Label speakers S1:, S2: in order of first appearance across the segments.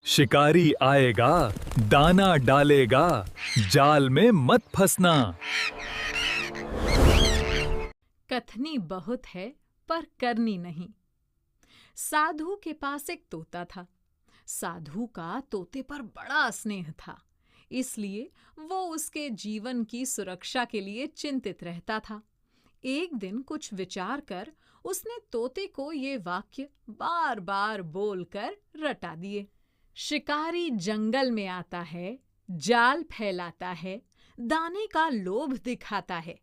S1: शिकारी आएगा, दाना डालेगा, जाल में मत फंसना।
S2: कथनी बहुत है पर करनी नहीं। साधु के पास एक तोता था। साधु का तोते पर बड़ा स्नेह था, इसलिए वो उसके जीवन की सुरक्षा के लिए चिंतित रहता था। एक दिन कुछ विचार कर उसने तोते को ये वाक्य बार बार बोलकर रटा दिए। शिकारी जंगल में आता है, जाल फैलाता है, दाने का लोभ दिखाता है।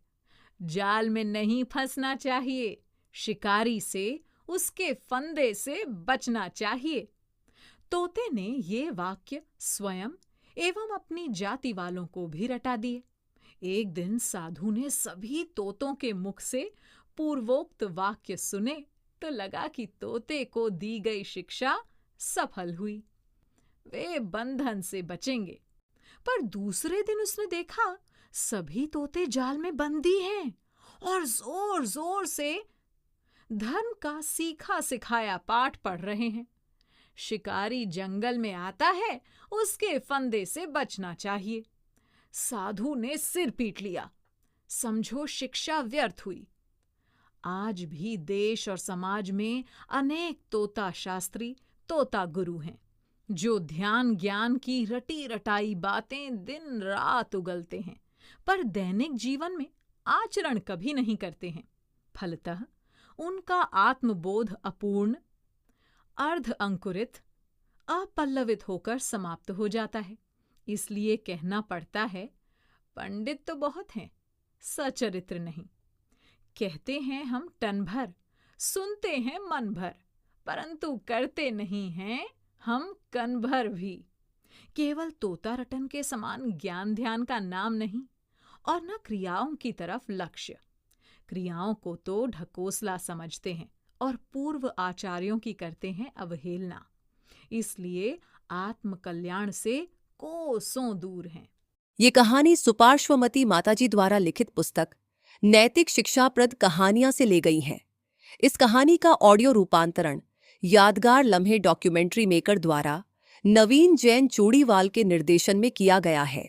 S2: जाल में नहीं फंसना चाहिए, शिकारी से, उसके फंदे से बचना चाहिए। तोते ने ये वाक्य स्वयं एवं अपनी जाति वालों को भी रटा दिए। एक दिन साधु ने सभी तोतों के मुख से पूर्वोक्त वाक्य सुने तो लगा कि तोते को दी गई शिक्षा सफल हुई, वे बंधन से बचेंगे। पर दूसरे दिन उसने देखा सभी तोते जाल में बंदी हैं और जोर जोर से धर्म का सीखा सिखाया पाठ पढ़ रहे हैं। शिकारी जंगल में आता है, उसके फंदे से बचना चाहिए। साधु ने सिर पीट लिया, समझो शिक्षा व्यर्थ हुई। आज भी देश और समाज में अनेक तोता शास्त्री, तोता गुरु हैं, जो ध्यान ज्ञान की रटी रटाई बातें दिन रात उगलते हैं, पर दैनिक जीवन में आचरण कभी नहीं करते हैं। फलतः उनका आत्मबोध अपूर्ण, अर्ध अंकुरित, अपल्लवित होकर समाप्त हो जाता है। इसलिए कहना पड़ता है, पंडित तो बहुत हैं, सचरित्र नहीं। कहते हैं हम टन भर, सुनते हैं मन भर, परंतु करते नहीं हैं हम कन भर भी। केवल तोता रटन के समान ज्ञान ध्यान का नाम नहीं, और न क्रियाओं की तरफ लक्ष्य। क्रियाओं को तो ढकोसला समझते हैं और पूर्व आचार्यों की करते हैं अवहेलना। इसलिए आत्म कल्याण से कोसों दूर हैं।
S3: ये कहानी सुपार्श्वमती माताजी द्वारा लिखित पुस्तक नैतिक शिक्षाप्रद कहानियां से ले गई है। इस कहानी का ऑडियो रूपांतरण यादगार लम्हे डॉक्यूमेंट्री मेकर द्वारा नवीन जैन चूड़ीवाल के निर्देशन में किया गया है।